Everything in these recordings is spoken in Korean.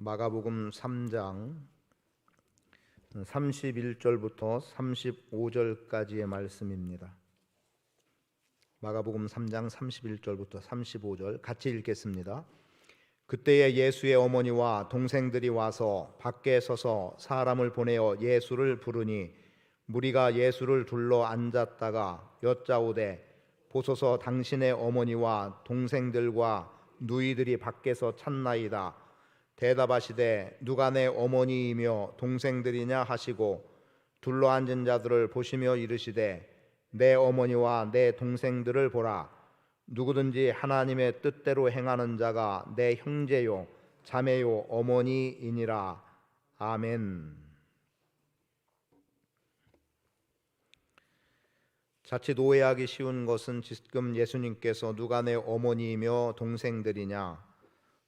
마가복음 3장 31절부터 35절까지의 말씀입니다. 마가복음 3장 31절부터 35절 같이 읽겠습니다. 그때에 예수의 어머니와 동생들이 와서 밖에 서서 사람을 보내어 예수를 부르니 무리가 예수를 둘러 앉았다가 여짜오되 보소서 당신의 어머니와 동생들과 누이들이 밖에서 찾나이다. 대답하시되 누가 내 어머니이며 동생들이냐 하시고 둘러앉은 자들을 보시며 이르시되 내 어머니와 내 동생들을 보라. 누구든지 하나님의 뜻대로 행하는 자가 내 형제요 자매요 어머니이니라. 아멘. 자칫 오해하기 쉬운 것은 지금 예수님께서 누가 내 어머니이며 동생들이냐,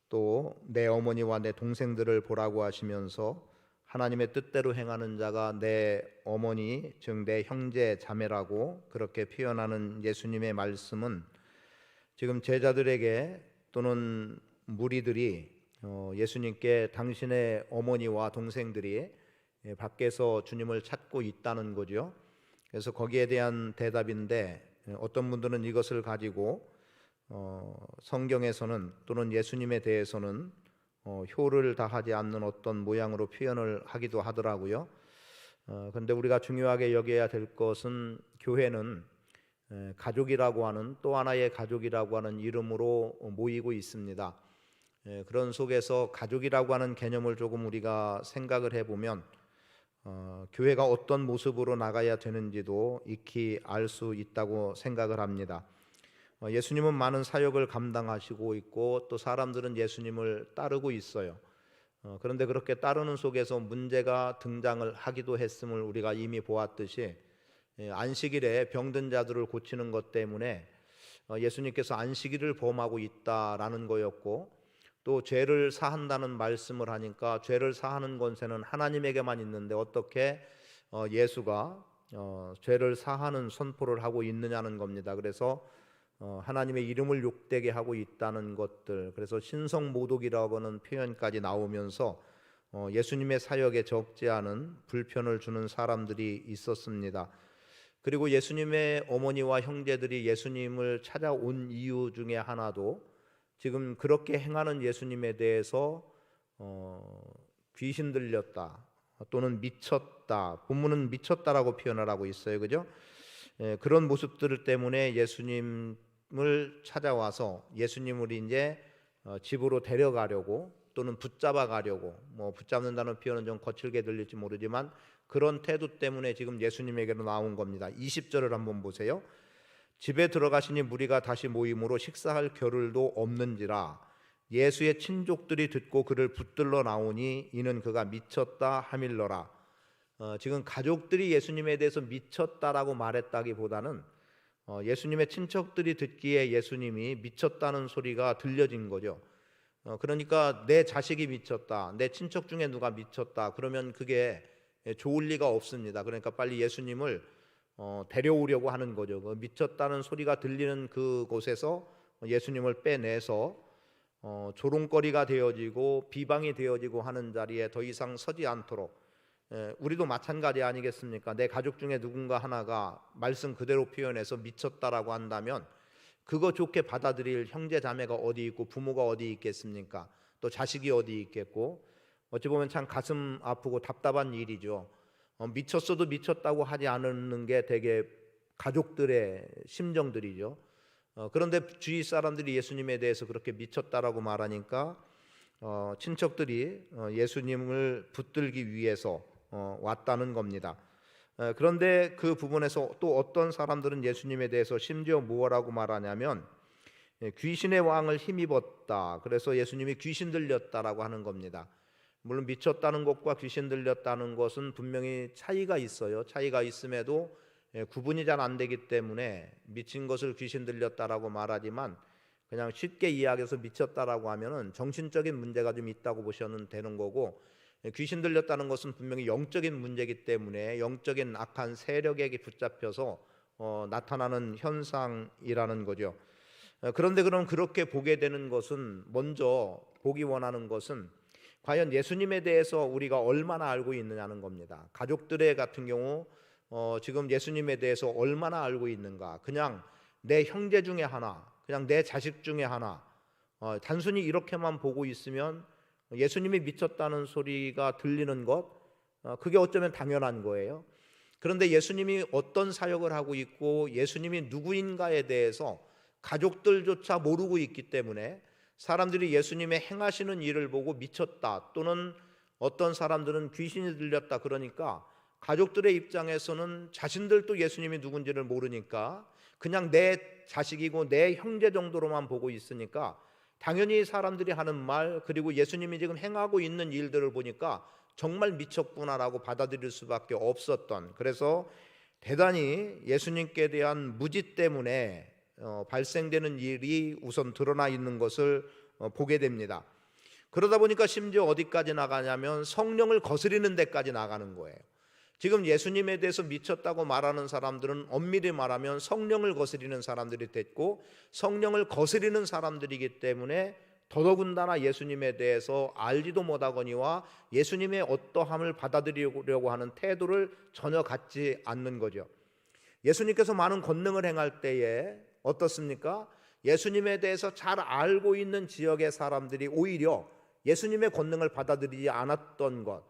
또 내 어머니와 내 동생들을 보라고 하시면서 하나님의 뜻대로 행하는 자가 내 어머니, 즉 내 형제 자매라고 그렇게 표현하는 예수님의 말씀은 지금 제자들에게 또는 무리들이 예수님께 당신의 어머니와 동생들이 밖에서 주님을 찾고 있다는 거죠. 그래서 거기에 대한 대답인데, 어떤 분들은 이것을 가지고 성경에서는 또는 예수님에 대해서는 효를 다하지 않는 어떤 모양으로 표현을 하기도 하더라고요. 그런데 우리가 중요하게 여겨야 될 것은 교회는 가족이라고 하는 또 하나의 가족이라고 하는 이름으로 모이고 있습니다. 그런 속에서 가족이라고 하는 개념을 조금 우리가 생각을 해보면 교회가 어떤 모습으로 나가야 되는지도 익히 알 수 있다고 생각을 합니다. 예수님은 많은 사역을 감당하시고 있고 또 사람들은 예수님을 따르고 있어요. 그런데 그렇게 따르는 속에서 문제가 등장을 하기도 했음을 우리가 이미 보았듯이 안식일에 병든 자들을 고치는 것 때문에 예수님께서 안식일을 범하고 있다라는 거였고, 또 죄를 사한다는 말씀을 하니까 죄를 사하는 권세는 하나님에게만 있는데 어떻게 예수가 죄를 사하는 선포를 하고 있느냐는 겁니다. 그래서 하나님의 이름을 욕되게 하고 있다는 것들, 그래서 신성모독이라고 하는 표현까지 나오면서 예수님의 사역에 적지 않은 불편을 주는 사람들이 있었습니다. 그리고 예수님의 어머니와 형제들이 예수님을 찾아온 이유 중에 하나도 지금 그렇게 행하는 예수님에 대해서 귀신 들렸다 또는 미쳤다, 본문은 미쳤다라고 표현을 하고 있어요. 그죠? 그런 모습들 때문에 예수님을 찾아와서 예수님을 이제 집으로 데려가려고 또는 붙잡아 가려고, 붙잡는다는 표현은 좀 거칠게 들릴지 모르지만 그런 태도 때문에 지금 예수님에게로 나온 겁니다. 20절을 한번 보세요. 집에 들어가시니 무리가 다시 모임으로 식사할 겨를도 없는지라 예수의 친족들이 듣고 그를 붙들러 나오니 이는 그가 미쳤다 하밀러라. 지금 가족들이 예수님에 대해서 미쳤다라고 말했다기보다는 예수님의 친척들이 듣기에 예수님이 미쳤다는 소리가 들려진 거죠. 그러니까 내 자식이 미쳤다, 내 친척 중에 누가 미쳤다, 그러면 그게 좋을 리가 없습니다. 그러니까 빨리 예수님을 데려오려고 하는 거죠. 미쳤다는 소리가 들리는 그곳에서 예수님을 빼내서 조롱거리가 되어지고 비방이 되어지고 하는 자리에 더 이상 서지 않도록, 우리도 마찬가지 아니겠습니까? 내 가족 중에 누군가 하나가 말씀 그대로 표현해서 미쳤다라고 한다면 그거 좋게 받아들일 형제 자매가 어디 있고 부모가 어디 있겠습니까? 또 자식이 어디 있겠고, 어찌 보면 참 가슴 아프고 답답한 일이죠. 미쳤어도 미쳤다고 하지 않는 게 되게 가족들의 심정들이죠. 그런데 주위 사람들이 예수님에 대해서 그렇게 미쳤다라고 말하니까 친척들이 예수님을 붙들기 위해서 왔다는 겁니다. 그런데 그 부분에서 또 어떤 사람들은 예수님에 대해서 심지어 뭐라고 말하냐면 귀신의 왕을 힘입었다, 그래서 예수님이 귀신 들렸다라고 하는 겁니다. 물론 미쳤다는 것과 귀신 들렸다는 것은 분명히 차이가 있어요. 차이가 있음에도 구분이 잘 안 되기 때문에 미친 것을 귀신 들렸다라고 말하지만, 그냥 쉽게 이야기해서 미쳤다라고 하면은 정신적인 문제가 좀 있다고 보시면 되는 거고, 귀신 들렸다는 것은 분명히 영적인 문제이기 때문에 영적인 악한 세력에게 붙잡혀서 나타나는 현상이라는 거죠. 그런데 그럼 그렇게 보게 되는 것은, 먼저 보기 원하는 것은 과연 예수님에 대해서 우리가 얼마나 알고 있느냐는 겁니다. 가족들의 같은 경우 지금 예수님에 대해서 얼마나 알고 있는가. 그냥 내 형제 중에 하나, 그냥 내 자식 중에 하나, 단순히 이렇게만 보고 있으면 예수님이 미쳤다는 소리가 들리는 것, 그게 어쩌면 당연한 거예요. 그런데 예수님이 어떤 사역을 하고 있고 예수님이 누구인가에 대해서 가족들조차 모르고 있기 때문에 사람들이 예수님의 행하시는 일을 보고 미쳤다, 또는 어떤 사람들은 귀신이 들렸다 그러니까 가족들의 입장에서는 자신들도 예수님이 누군지를 모르니까 그냥 내 자식이고 내 형제 정도로만 보고 있으니까 당연히 사람들이 하는 말, 그리고 예수님이 지금 행하고 있는 일들을 보니까 정말 미쳤구나라고 받아들일 수밖에 없었던, 그래서 대단히 예수님께 대한 무지 때문에 발생되는 일이 우선 드러나 있는 것을 보게 됩니다. 그러다 보니까 심지어 어디까지 나가냐면 성령을 거스리는 데까지 나가는 거예요. 지금 예수님에 대해서 미쳤다고 말하는 사람들은 엄밀히 말하면 성령을 거스리는 사람들이 됐고, 성령을 거스리는 사람들이기 때문에 더더군다나 예수님에 대해서 알지도 못하거니와 예수님의 어떠함을 받아들이려고 하는 태도를 전혀 갖지 않는 거죠. 예수님께서 많은 권능을 행할 때에 어떻습니까? 예수님에 대해서 잘 알고 있는 지역의 사람들이 오히려 예수님의 권능을 받아들이지 않았던 것,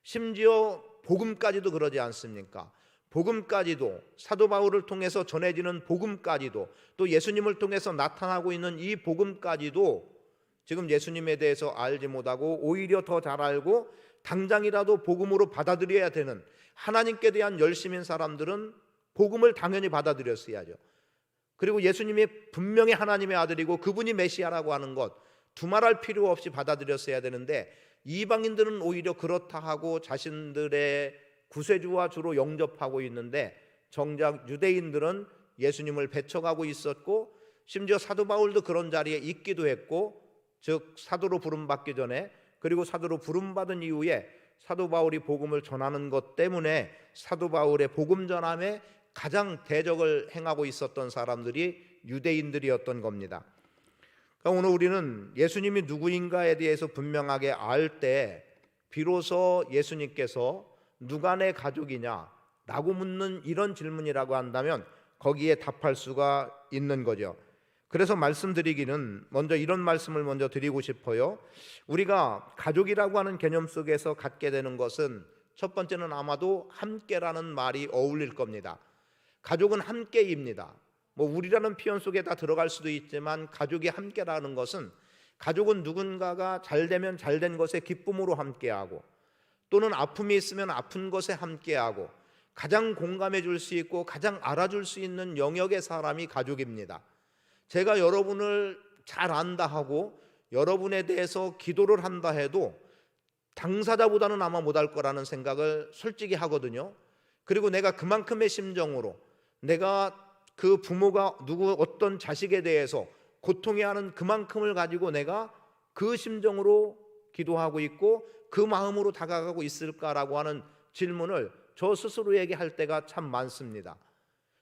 심지어 복음까지도 그러지 않습니까? 복음까지도, 사도 바울을 통해서 전해지는 복음까지도, 또 예수님을 통해서 나타나고 있는 이 복음까지도 지금 예수님에 대해서 알지 못하고 오히려 더 잘 알고 당장이라도 복음으로 받아들여야 되는 하나님께 대한 열심인 사람들은 복음을 당연히 받아들였어야죠. 그리고 예수님이 분명히 하나님의 아들이고 그분이 메시아라고 하는 것 두말할 필요 없이 받아들였어야 되는데, 이방인들은 오히려 그렇다 하고 자신들의 구세주와 주로 영접하고 있는데 정작 유대인들은 예수님을 배척하고 있었고, 심지어 사도 바울도 그런 자리에 있기도 했고, 즉 사도로 부름받기 전에, 그리고 사도로 부름받은 이후에 사도 바울이 복음을 전하는 것 때문에 사도 바울의 복음 전함에 가장 대적을 행하고 있었던 사람들이 유대인들이었던 겁니다. 그러니까 오늘 우리는 예수님이 누구인가에 대해서 분명하게 알 때 비로소 예수님께서 누가 내 가족이냐 라고 묻는 이런 질문이라고 한다면 거기에 답할 수가 있는 거죠. 그래서 말씀드리기는 먼저 이런 말씀을 먼저 드리고 싶어요. 우리가 가족이라고 하는 개념 속에서 갖게 되는 것은 첫 번째는 아마도 함께라는 말이 어울릴 겁니다. 가족은 함께입니다. 우리라는 표현 속에 다 들어갈 수도 있지만 가족이 함께라는 것은, 가족은 누군가가 잘되면 잘된 것에 기쁨으로 함께하고, 또는 아픔이 있으면 아픈 것에 함께하고, 가장 공감해 줄 수 있고 가장 알아줄 수 있는 영역의 사람이 가족입니다. 제가 여러분을 잘 안다 하고 여러분에 대해서 기도를 한다 해도 당사자보다는 아마 못할 거라는 생각을 솔직히 하거든요. 그리고 내가 그만큼의 심정으로, 내가 그 부모가 어떤 자식에 대해서 고통해하는 그만큼을 가지고 내가 그 심정으로 기도하고 있고 그 마음으로 다가가고 있을까라고 하는 질문을 저 스스로에게 할 때가 참 많습니다.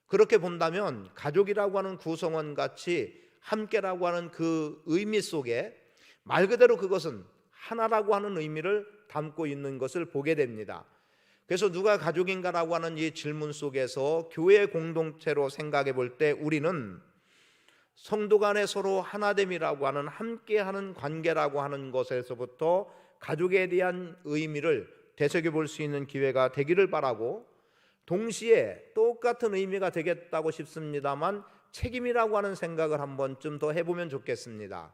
그렇게 본다면 가족이라고 하는 구성원 같이 함께라고 하는 그 의미 속에 말 그대로 그것은 하나라고 하는 의미를 담고 있는 것을 보게 됩니다. 그래서 누가 가족인가라고 하는 이 질문 속에서 교회 공동체로 생각해 볼 때 우리는 성도 간에 서로 하나됨이라고 하는 함께하는 관계라고 하는 것에서부터 가족에 대한 의미를 되새겨 볼 수 있는 기회가 되기를 바라고, 동시에 똑같은 의미가 되겠다고 싶습니다만 책임이라고 하는 생각을 한 번쯤 더 해보면 좋겠습니다.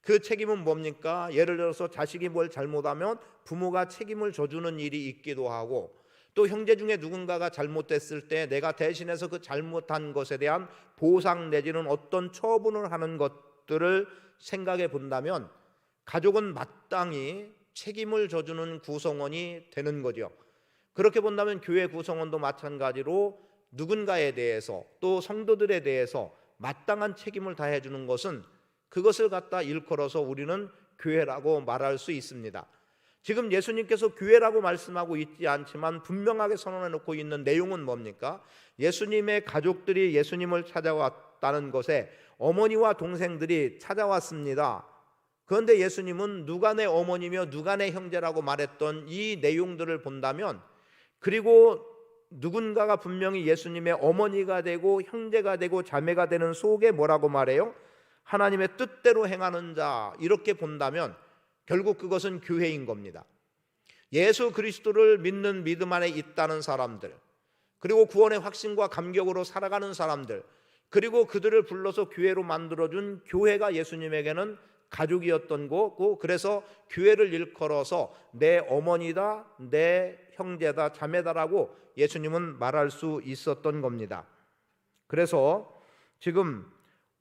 그 책임은 뭡니까? 예를 들어서 자식이 뭘 잘못하면 부모가 책임을 져주는 일이 있기도 하고, 또 형제 중에 누군가가 잘못됐을 때 내가 대신해서 그 잘못한 것에 대한 보상 내지는 어떤 처분을 하는 것들을 생각해 본다면 가족은 마땅히 책임을 져주는 구성원이 되는 거죠. 그렇게 본다면 교회 구성원도 마찬가지로 누군가에 대해서, 또 성도들에 대해서 마땅한 책임을 다해 주는 것은, 그것을 갖다 일컬어서 우리는 교회라고 말할 수 있습니다. 지금 예수님께서 교회라고 말씀하고 있지 않지만 분명하게 선언해 놓고 있는 내용은 뭡니까? 예수님의 가족들이 예수님을 찾아왔다는 것에 어머니와 동생들이 찾아왔습니다. 그런데 예수님은 누가 내 어머니며 누가 내 형제라고 말했던 이 내용들을 본다면, 그리고 누군가가 분명히 예수님의 어머니가 되고 형제가 되고 자매가 되는 속에 뭐라고 말해요? 하나님의 뜻대로 행하는 자, 이렇게 본다면 결국 그것은 교회인 겁니다. 예수 그리스도를 믿는 믿음 안에 있다는 사람들, 그리고 구원의 확신과 감격으로 살아가는 사람들, 그리고 그들을 불러서 교회로 만들어준 교회가 예수님에게는 가족이었던 거고, 그래서 교회를 일컬어서 내 어머니다, 내 형제다, 자매다라고 예수님은 말할 수 있었던 겁니다. 그래서 지금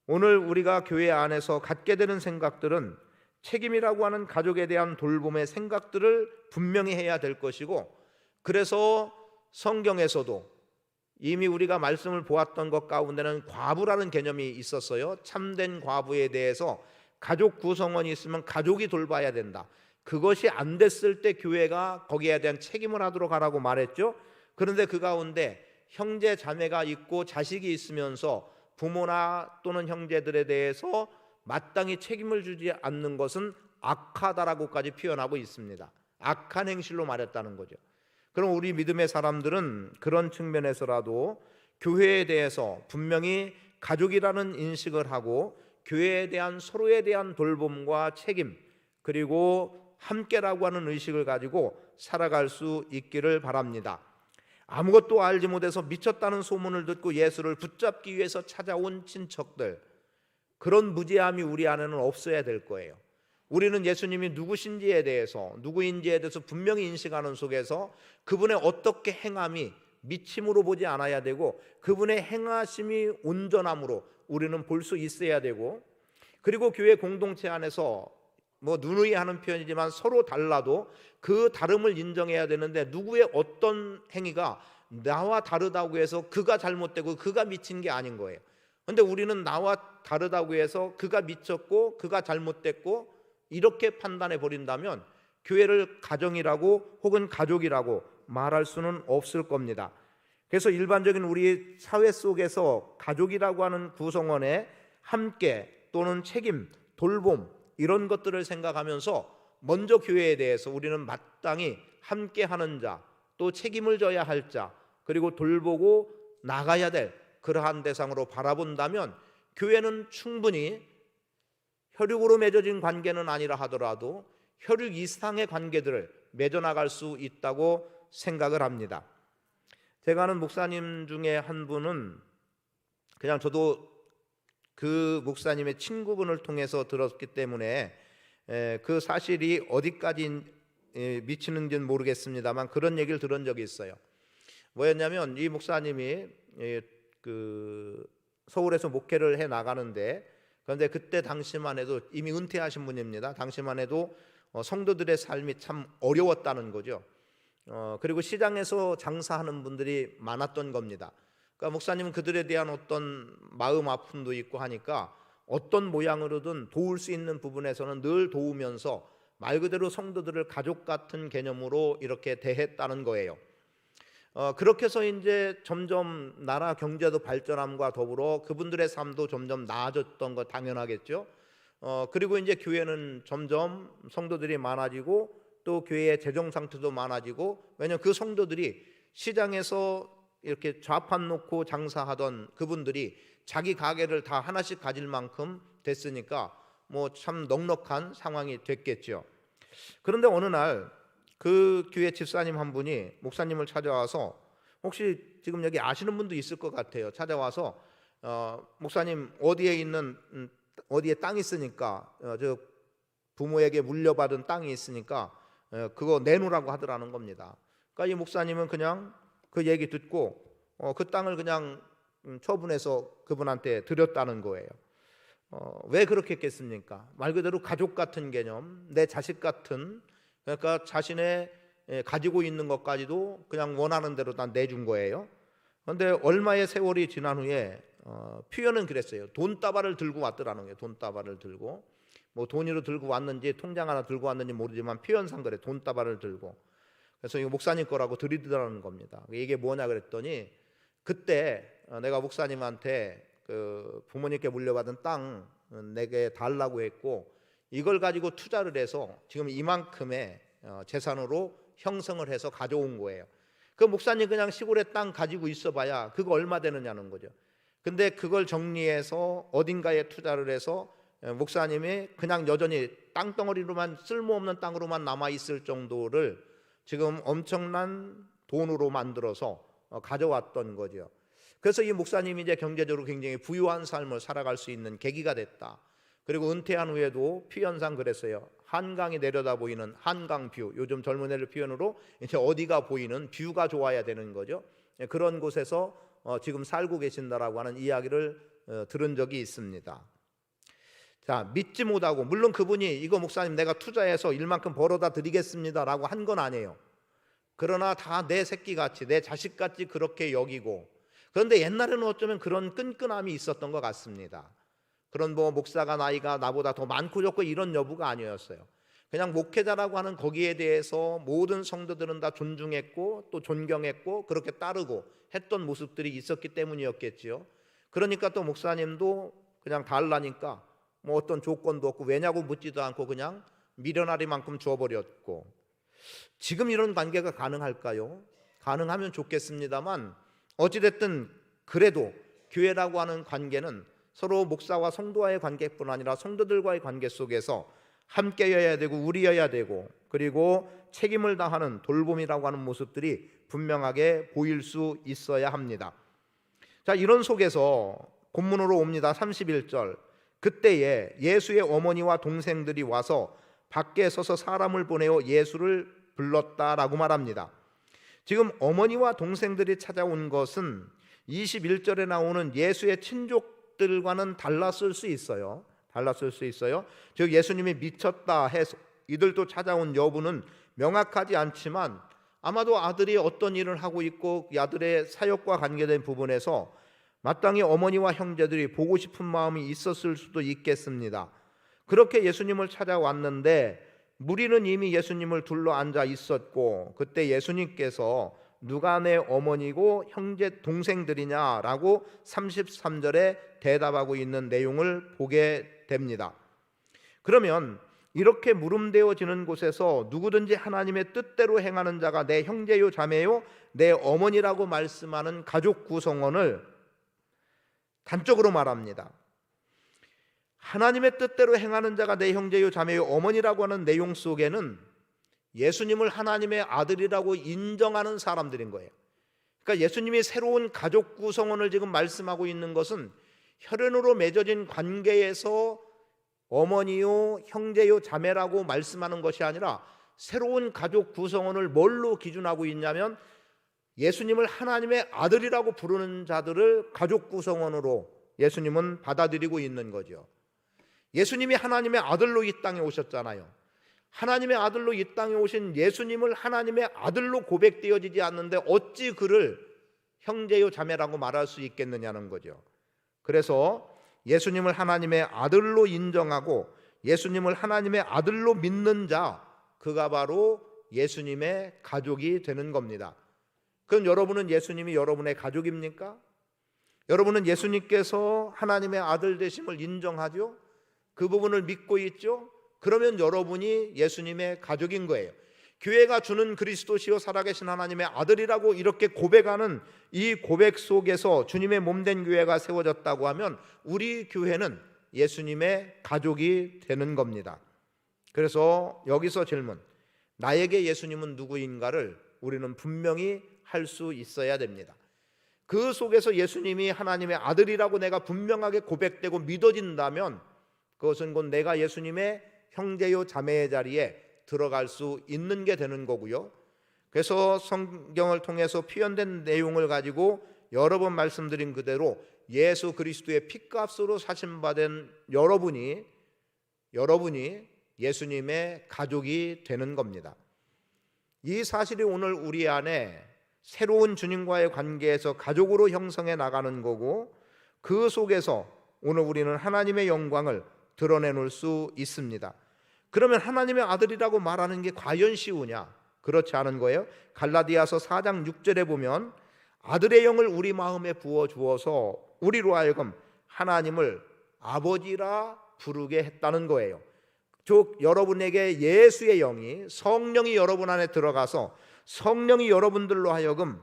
오늘 우리가 교회 안에서 갖게 되는 생각들은 책임이라고 하는 가족에 대한 돌봄의 생각들을 분명히 해야 될 것이고, 그래서 성경에서도 이미 우리가 말씀을 보았던 것 가운데는 과부라는 개념이 있었어요. 참된 과부에 대해서 가족 구성원이 있으면 가족이 돌봐야 된다. 그것이 안 됐을 때 교회가 거기에 대한 책임을 하도록 하라고 말했죠. 그런데 그 가운데 형제 자매가 있고 자식이 있으면서 부모나 또는 형제들에 대해서 마땅히 책임을 주지 않는 것은 악하다라고까지 표현하고 있습니다. 악한 행실로 말했다는 거죠. 그럼 우리 믿음의 사람들은 그런 측면에서라도 교회에 대해서 분명히 가족이라는 인식을 하고, 교회에 대한 서로에 대한 돌봄과 책임, 그리고 함께라고 하는 의식을 가지고 살아갈 수 있기를 바랍니다. 아무것도 알지 못해서 미쳤다는 소문을 듣고 예수를 붙잡기 위해서 찾아온 친척들, 그런 무지함이 우리 안에는 없어야 될 거예요. 우리는 예수님이 누구신지에 대해서, 누구인지에 대해서 분명히 인식하는 속에서 그분의 어떻게 행함이 미침으로 보지 않아야 되고, 그분의 행하심이 온전함으로 우리는 볼 수 있어야 되고, 그리고 교회 공동체 안에서 누누이 하는 표현이지만 서로 달라도 그 다름을 인정해야 되는데, 누구의 어떤 행위가 나와 다르다고 해서 그가 잘못되고 그가 미친 게 아닌 거예요. 그런데 우리는 나와 다르다고 해서 그가 미쳤고 그가 잘못됐고 이렇게 판단해 버린다면 교회를 가정이라고 혹은 가족이라고 말할 수는 없을 겁니다. 그래서 일반적인 우리 사회 속에서 가족이라고 하는 구성원의 함께 또는 책임, 돌봄, 이런 것들을 생각하면서 먼저 교회에 대해서 우리는 마땅히 함께하는 자, 또 책임을 져야 할 자, 그리고 돌보고 나가야 될 그러한 대상으로 바라본다면, 교회는 충분히 혈육으로 맺어진 관계는 아니라 하더라도 혈육 이상의 관계들을 맺어나갈 수 있다고 생각을 합니다. 제가 아는 목사님 중에 한 분은, 그냥 저도 그 목사님의 친구분을 통해서 들었기 때문에 그 사실이 어디까지 미치는지는 모르겠습니다만 그런 얘기를 들은 적이 있어요. 뭐였냐면, 이 목사님이 그 서울에서 목회를 해 나가는데, 그런데 그때 당시만 해도 이미 은퇴하신 분입니다. 당시만 해도 성도들의 삶이 참 어려웠다는 거죠. 그리고 시장에서 장사하는 분들이 많았던 겁니다. 그러니까 목사님은 그들에 대한 어떤 마음 아픔도 있고 하니까 어떤 모양으로든 도울 수 있는 부분에서는 늘 도우면서 말 그대로 성도들을 가족 같은 개념으로 이렇게 대했다는 거예요. 그렇게 해서 이제 점점 나라 경제도 발전함과 더불어 그분들의 삶도 점점 나아졌던 거 당연하겠죠. 그리고 이제 교회는 점점 성도들이 많아지고 또 교회의 재정 상태도 많아지고, 왜냐하면 그 성도들이 시장에서 이렇게 좌판 놓고 장사하던 그분들이 자기 가게를 다 하나씩 가질 만큼 됐으니까 참 넉넉한 상황이 됐겠죠. 그런데 어느 날 그 교회 집사님 한 분이 목사님을 찾아와서, 혹시 지금 여기 아시는 분도 있을 것 같아요. 찾아와서 목사님 어디에 땅이 있으니까 저 부모에게 물려받은 땅이 있으니까 그거 내놓으라고 하더라는 겁니다. 그러니까 이 목사님은 그냥 그 얘기 듣고 그 땅을 그냥 처분해서 그분한테 드렸다는 거예요. 왜 그렇게 했겠습니까? 말 그대로 가족 같은 개념, 내 자식 같은, 그러니까 자신의 가지고 있는 것까지도 그냥 원하는 대로 다 내준 거예요. 그런데 얼마의 세월이 지난 후에 표현은 그랬어요. 돈다발을 들고 왔더라는 거예요. 돈다발을 들고, 돈으로 들고 왔는지 통장 하나 들고 왔는지 모르지만 표현상 그래, 돈다발을 들고. 그래서 이거 목사님 거라고 드리더라는 겁니다. 이게 뭐냐 그랬더니, 그때 내가 목사님한테 그 부모님께 물려받은 땅 내게 달라고 했고, 이걸 가지고 투자를 해서 지금 이만큼의 재산으로 형성을 해서 가져온 거예요. 그 목사님 그냥 시골에 땅 가지고 있어봐야 그거 얼마 되느냐는 거죠. 근데 그걸 정리해서 어딘가에 투자를 해서 목사님이 그냥 여전히 땅덩어리로만, 쓸모없는 땅으로만 남아있을 정도를 지금 엄청난 돈으로 만들어서 가져왔던 거죠. 그래서 이 목사님이 이제 경제적으로 굉장히 부유한 삶을 살아갈 수 있는 계기가 됐다. 그리고 은퇴한 후에도 퓨현상 그랬어요. 한강이 내려다 보이는 한강 뷰, 요즘 젊은 애들 표현으로 이제 어디가 보이는 뷰가 좋아야 되는 거죠. 그런 곳에서 지금 살고 계신다라고 하는 이야기를 들은 적이 있습니다. 자, 믿지 못하고, 물론 그분이 이거 목사님 내가 투자해서 일만큼 벌어다 드리겠습니다라고 한 건 아니에요. 그러나 다 내 새끼같이, 내 자식같이 그렇게 여기고, 그런데 옛날에는 어쩌면 그런 끈끈함이 있었던 것 같습니다. 그런 목사가 나이가 나보다 더 많고 적고 이런 여부가 아니었어요. 그냥 목회자라고 하는 거기에 대해서 모든 성도들은 다 존중했고 또 존경했고 그렇게 따르고 했던 모습들이 있었기 때문이었겠지요. 그러니까 또 목사님도 그냥 달라니까 어떤 조건도 없고 왜냐고 묻지도 않고 그냥 미련아리만큼 줘버렸고, 지금 이런 관계가 가능할까요? 가능하면 좋겠습니다만 어찌됐든 그래도 교회라고 하는 관계는 서로 목사와 성도와의 관계뿐 아니라 성도들과의 관계 속에서 함께여야 되고 우리여야 되고, 그리고 책임을 다하는 돌봄이라고 하는 모습들이 분명하게 보일 수 있어야 합니다. 자, 이런 속에서 본문으로 옵니다. 31절. 그때에 예수의 어머니와 동생들이 와서 밖에 서서 사람을 보내어 예수를 불렀다라고 말합니다. 지금 어머니와 동생들이 찾아온 것은 21절에 나오는 예수의 친족들과는 달랐을 수 있어요. 즉 예수님이 미쳤다 해서 이들도 찾아온 여부는 명확하지 않지만 아마도 아들이 어떤 일을 하고 있고 아들의 사역과 관계된 부분에서 마땅히 어머니와 형제들이 보고 싶은 마음이 있었을 수도 있겠습니다. 그렇게 예수님을 찾아왔는데 무리는 이미 예수님을 둘러 앉아 있었고, 그때 예수님께서 누가 내 어머니고 형제 동생들이냐라고 33절에 대답하고 있는 내용을 보게 됩니다. 그러면 이렇게 물음되어지는 곳에서 누구든지 하나님의 뜻대로 행하는 자가 내 형제요 자매요 내 어머니라고 말씀하는 가족 구성원을 단적으로 말합니다. 하나님의 뜻대로 행하는 자가 내 형제요 자매요 어머니라고 하는 내용 속에는 예수님을 하나님의 아들이라고 인정하는 사람들인 거예요. 그러니까 예수님이 새로운 가족 구성원을 지금 말씀하고 있는 것은 혈연으로 맺어진 관계에서 어머니요 형제요 자매라고 말씀하는 것이 아니라 새로운 가족 구성원을 뭘로 기준하고 있냐면 예수님을 하나님의 아들이라고 부르는 자들을 가족 구성원으로 예수님은 받아들이고 있는 거죠. 예수님이 하나님의 아들로 이 땅에 오셨잖아요. 하나님의 아들로 이 땅에 오신 예수님을 하나님의 아들로 고백되어지지 않는데 어찌 그를 형제요 자매라고 말할 수 있겠느냐는 거죠. 그래서 예수님을 하나님의 아들로 인정하고 예수님을 하나님의 아들로 믿는 자, 그가 바로 예수님의 가족이 되는 겁니다. 그럼 여러분은 예수님이 여러분의 가족입니까? 여러분은 예수님께서 하나님의 아들 되심을 인정하죠? 그 부분을 믿고 있죠? 그러면 여러분이 예수님의 가족인 거예요. 교회가 주는 그리스도시요 살아계신 하나님의 아들이라고 이렇게 고백하는 이 고백 속에서 주님의 몸된 교회가 세워졌다고 하면 우리 교회는 예수님의 가족이 되는 겁니다. 그래서 여기서 질문, 나에게 예수님은 누구인가를 우리는 분명히 할 수 있어야 됩니다. 그 속에서 예수님이 하나님의 아들이라고 내가 분명하게 고백되고 믿어진다면 그것은 곧 내가 예수님의 형제요 자매의 자리에 들어갈 수 있는 게 되는 거고요. 그래서 성경을 통해서 표현된 내용을 가지고 여러 번 말씀드린 그대로 예수 그리스도의 피값으로 사심받은 여러분이 예수님의 가족이 되는 겁니다. 이 사실이 오늘 우리 안에 새로운 주님과의 관계에서 가족으로 형성해 나가는 거고, 그 속에서 오늘 우리는 하나님의 영광을 드러내놓을 수 있습니다. 그러면 하나님의 아들이라고 말하는 게 과연 쉬우냐? 그렇지 않은 거예요. 갈라디아서 4장 6절에 보면 아들의 영을 우리 마음에 부어주어서 우리로 하여금 하나님을 아버지라 부르게 했다는 거예요. 즉 여러분에게 예수의 영이, 성령이 여러분 안에 들어가서 성령이 여러분들로 하여금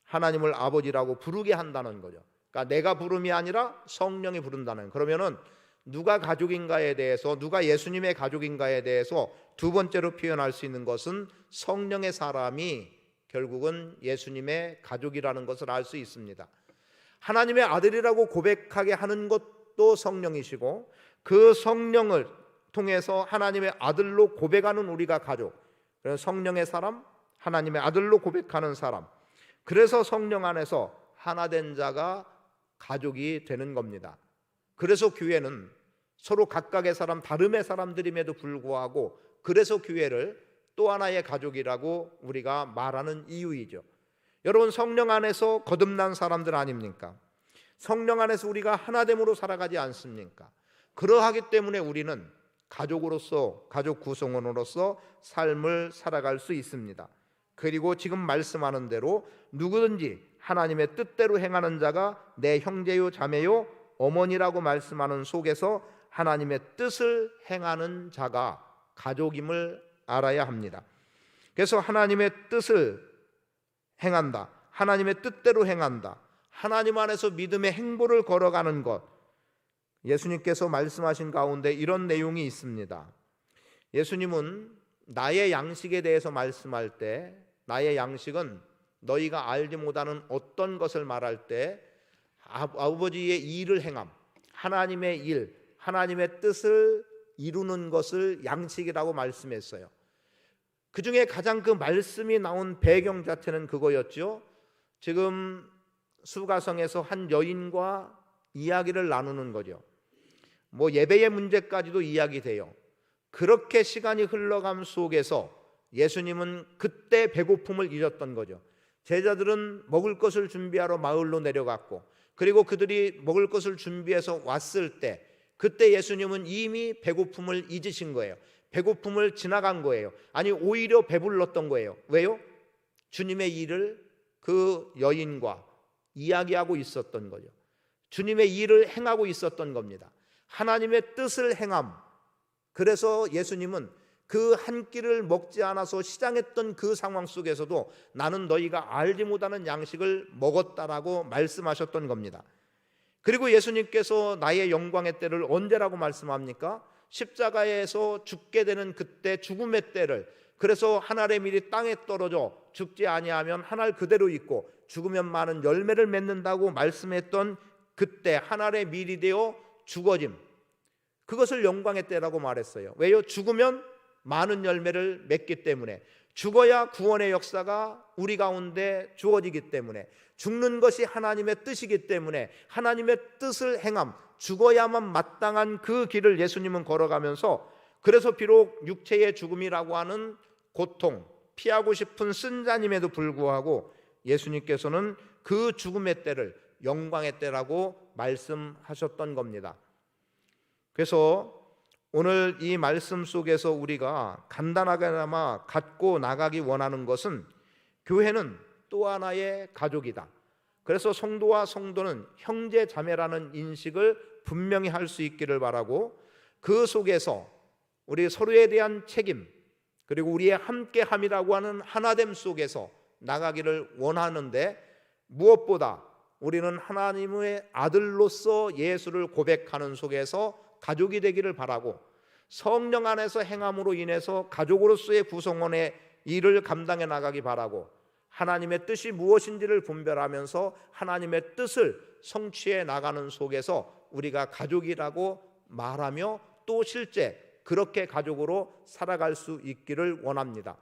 하나님을 아버지라고 부르게 한다는 거죠. 그러니까 내가 부름이 아니라 성령이 부른다는. 그러면은 누가 가족인가에 대해서, 누가 예수님의 가족인가에 대해서 두 번째로 표현할 수 있는 것은 성령의 사람이 결국은 예수님의 가족이라는 것을 알 수 있습니다. 하나님의 아들이라고 고백하게 하는 것도 성령이시고, 그 성령을 통해서 하나님의 아들로 고백하는 우리가 가족. 그래서 성령의 사람, 하나님의 아들로 고백하는 사람, 그래서 성령 안에서 하나 된 자가 가족이 되는 겁니다. 그래서 교회는 서로 각각의 사람, 다름의 사람들임에도 불구하고 그래서 교회를 또 하나의 가족이라고 우리가 말하는 이유이죠. 여러분, 성령 안에서 거듭난 사람들 아닙니까? 성령 안에서 우리가 하나됨으로 살아가지 않습니까? 그러하기 때문에 우리는 가족으로서, 가족 구성원으로서 삶을 살아갈 수 있습니다. 그리고 지금 말씀하는 대로 누구든지 하나님의 뜻대로 행하는 자가 내 형제요 자매요 어머니라고 말씀하는 속에서 하나님의 뜻을 행하는 자가 가족임을 알아야 합니다. 그래서 하나님의 뜻을 행한다, 하나님의 뜻대로 행한다, 하나님 안에서 믿음의 행보를 걸어가는 것, 예수님께서 말씀하신 가운데 이런 내용이 있습니다. 예수님은 나의 양식에 대해서 말씀할 때, 나의 양식은 너희가 알지 못하는 어떤 것을 말할 때 아버지의 일을 행함, 하나님의 일, 하나님의 뜻을 이루는 것을 양식이라고 말씀했어요. 그 중에 가장 그 말씀이 나온 배경 자체는 그거였죠. 지금 수가성에서 한 여인과 이야기를 나누는 거죠. 뭐 예배의 문제까지도 이야기돼요. 그렇게 시간이 흘러감 속에서 예수님은 그때 배고픔을 잊었던 거죠. 제자들은 먹을 것을 준비하러 마을로 내려갔고, 그리고 그들이 먹을 것을 준비해서 왔을 때 그때 예수님은 이미 배고픔을 잊으신 거예요. 배고픔을 지나간 거예요. 아니, 오히려 배불렀던 거예요. 왜요? 주님의 일을 그 여인과 이야기하고 있었던 거죠. 주님의 일을 행하고 있었던 겁니다. 하나님의 뜻을 행함. 그래서 예수님은 그 한 끼를 먹지 않아서 시장했던 그 상황 속에서도 나는 너희가 알지 못하는 양식을 먹었다라고 말씀하셨던 겁니다. 그리고 예수님께서 나의 영광의 때를 언제라고 말씀합니까? 십자가에서 죽게 되는 그때, 죽음의 때를. 그래서 한 알의 밀이 땅에 떨어져 죽지 아니하면 한 알 그대로 있고 죽으면 많은 열매를 맺는다고 말씀했던 그때 한 알의 밀이 되어 죽어짐, 그것을 영광의 때라고 말했어요. 왜요? 죽으면 많은 열매를 맺기 때문에, 죽어야 구원의 역사가 우리 가운데 주어지기 때문에, 죽는 것이 하나님의 뜻이기 때문에 하나님의 뜻을 행함, 죽어야만 마땅한 그 길을 예수님은 걸어가면서, 그래서 비록 육체의 죽음이라고 하는 고통, 피하고 싶은 쓴자님에도 불구하고 예수님께서는 그 죽음의 때를 영광의 때라고 말씀하셨던 겁니다. 그래서 오늘 이 말씀 속에서 우리가 간단하게나마 갖고 나가기 원하는 것은, 교회는 또 하나의 가족이다. 그래서 성도와 성도는 형제 자매라는 인식을 분명히 할 수 있기를 바라고, 그 속에서 우리 서로에 대한 책임, 그리고 우리의 함께함이라고 하는 하나됨 속에서 나가기를 원하는데, 무엇보다 우리는 하나님의 아들로서 예수를 고백하는 속에서 가족이 되기를 바라고, 성령 안에서 행함으로 인해서 가족으로서의 구성원의 일을 감당해 나가기 바라고, 하나님의 뜻이 무엇인지를 분별하면서 하나님의 뜻을 성취해 나가는 속에서 우리가 가족이라고 말하며 또 실제 그렇게 가족으로 살아갈 수 있기를 원합니다.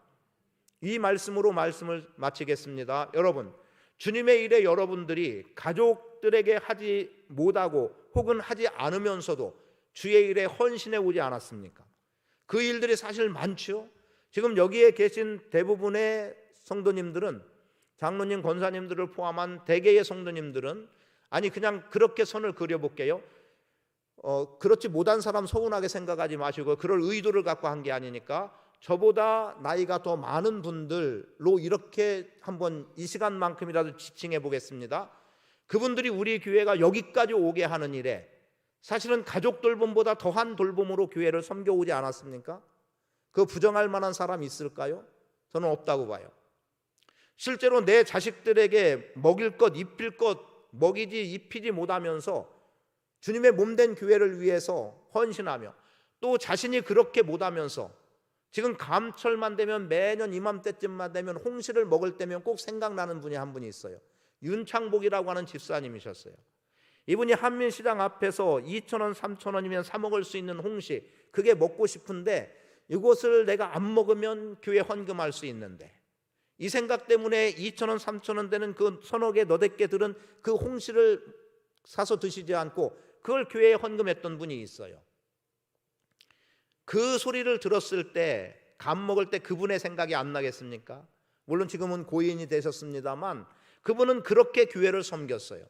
이 말씀으로 말씀을 마치겠습니다. 여러분, 주님의 일에 여러분들이 가족들에게 하지 못하고 혹은 하지 않으면서도 주의 일에 헌신해 오지 않았습니까? 그 일들이 사실 많죠. 지금 여기에 계신 대부분의 성도님들은, 장로님, 권사님들을 포함한 대개의 성도님들은, 아니 그냥 그렇게 선을 그려볼게요. 그렇지 못한 사람 서운하게 생각하지 마시고, 그럴 의도를 갖고 한 게 아니니까 저보다 나이가 더 많은 분들로 이렇게 한번 이 시간만큼이라도 지칭해 보겠습니다. 그분들이 우리 교회가 여기까지 오게 하는 일에 사실은 가족 돌봄보다 더한 돌봄으로 교회를 섬겨오지 않았습니까? 그 부정할 만한 사람 있을까요? 저는 없다고 봐요. 실제로 내 자식들에게 먹일 것, 입힐 것 먹이지 입히지 못하면서 주님의 몸된 교회를 위해서 헌신하며 또 자신이 그렇게 못하면서 지금 감철만 되면 매년 이맘때쯤만 되면 홍시를 먹을 때면 꼭 생각나는 분이 한 분이 있어요. 윤창복이라고 하는 집사님이셨어요. 이분이 한민시장 앞에서 2,000원, 3,000원이면 사 먹을 수 있는 홍시, 그게 먹고 싶은데 이것을 내가 안 먹으면 교회 헌금할 수 있는데, 이 생각 때문에 2,000원, 3,000원 되는 그 서너 개 너댓 개 들은 그 홍시를 사서 드시지 않고 그걸 교회에 헌금했던 분이 있어요. 그 소리를 들었을 때, 감 먹을 때 그분의 생각이 안 나겠습니까? 물론 지금은 고인이 되셨습니다만 그분은 그렇게 교회를 섬겼어요.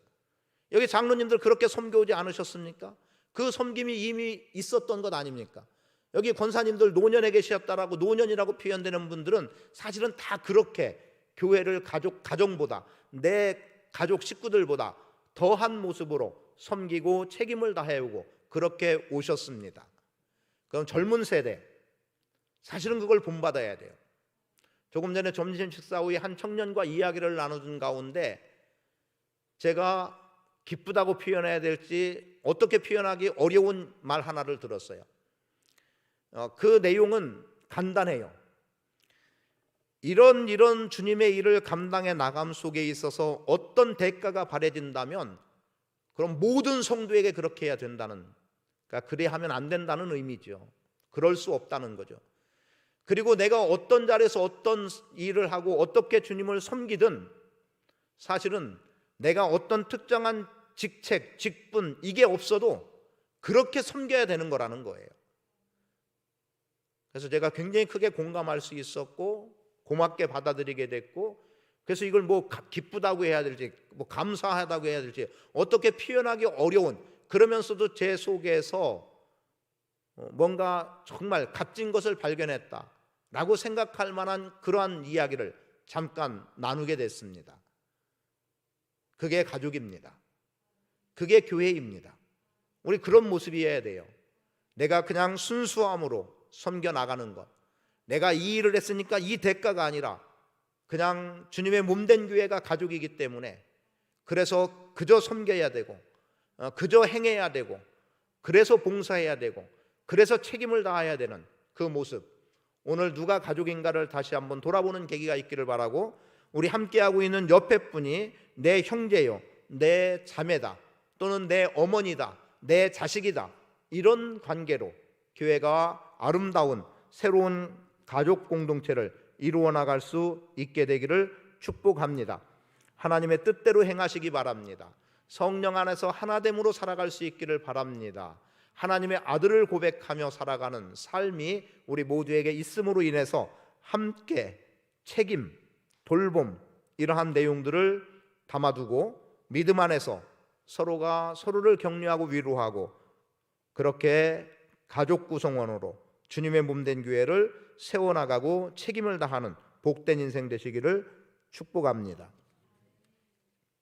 여기 장로님들 그렇게 섬겨오지 않으셨습니까? 그 섬김이 이미 있었던 것 아닙니까? 여기 권사님들 노년에 계셨다라고, 노년이라고 표현되는 분들은 사실은 다 그렇게 교회를 가정보다, 내 가족 식구들보다 더한 모습으로 섬기고 책임을 다해오고 그렇게 오셨습니다. 그럼 젊은 세대, 사실은 그걸 본받아야 돼요. 조금 전에 점심 식사 후에 한 청년과 이야기를 나누는 가운데 제가 기쁘다고 표현해야 될지 어떻게 표현하기 어려운 말 하나를 들었어요. 그 내용은 간단해요. 이런 주님의 일을 감당해 나감 속에 있어서 어떤 대가가 바래진다면 그럼 모든 성도에게 그렇게 해야 된다는, 그러니까 그래야 하면 안 된다는 의미죠. 그럴 수 없다는 거죠. 그리고 내가 어떤 자리에서 어떤 일을 하고 어떻게 주님을 섬기든 사실은 내가 어떤 특정한 직책, 직분 이게 없어도 그렇게 섬겨야 되는 거라는 거예요. 그래서 제가 굉장히 크게 공감할 수 있었고 고맙게 받아들이게 됐고, 그래서 이걸 뭐 기쁘다고 해야 될지 뭐 감사하다고 해야 될지 어떻게 표현하기 어려운, 그러면서도 제 속에서 뭔가 정말 값진 것을 발견했다라고 생각할 만한 그러한 이야기를 잠깐 나누게 됐습니다. 그게 가족입니다. 그게 교회입니다. 우리 그런 모습이어야 돼요. 내가 그냥 순수함으로 섬겨 나가는 것, 내가 이 일을 했으니까 이 대가가 아니라 그냥 주님의 몸된 교회가 가족이기 때문에 그래서 그저 섬겨야 되고 그저 행해야 되고 그래서 봉사해야 되고 그래서 책임을 다해야 되는 그 모습, 오늘 누가 가족인가를 다시 한번 돌아보는 계기가 있기를 바라고, 우리 함께하고 있는 옆에 분이 내 형제요, 내 자매다, 또는 내 어머니다, 내 자식이다, 이런 관계로 교회가 아름다운 새로운 가족 공동체를 이루어 나갈 수 있게 되기를 축복합니다. 하나님의 뜻대로 행하시기 바랍니다. 성령 안에서 하나됨으로 살아갈 수 있기를 바랍니다. 하나님의 아들을 고백하며 살아가는 삶이 우리 모두에게 있음으로 인해서 함께 책임, 돌봄, 이러한 내용들을 담아두고 믿음 안에서 서로가 서로를 격려하고 위로하고 그렇게 가족 구성원으로 주님의 몸된 교회를 세워나가고 책임을 다하는 복된 인생 되시기를 축복합니다.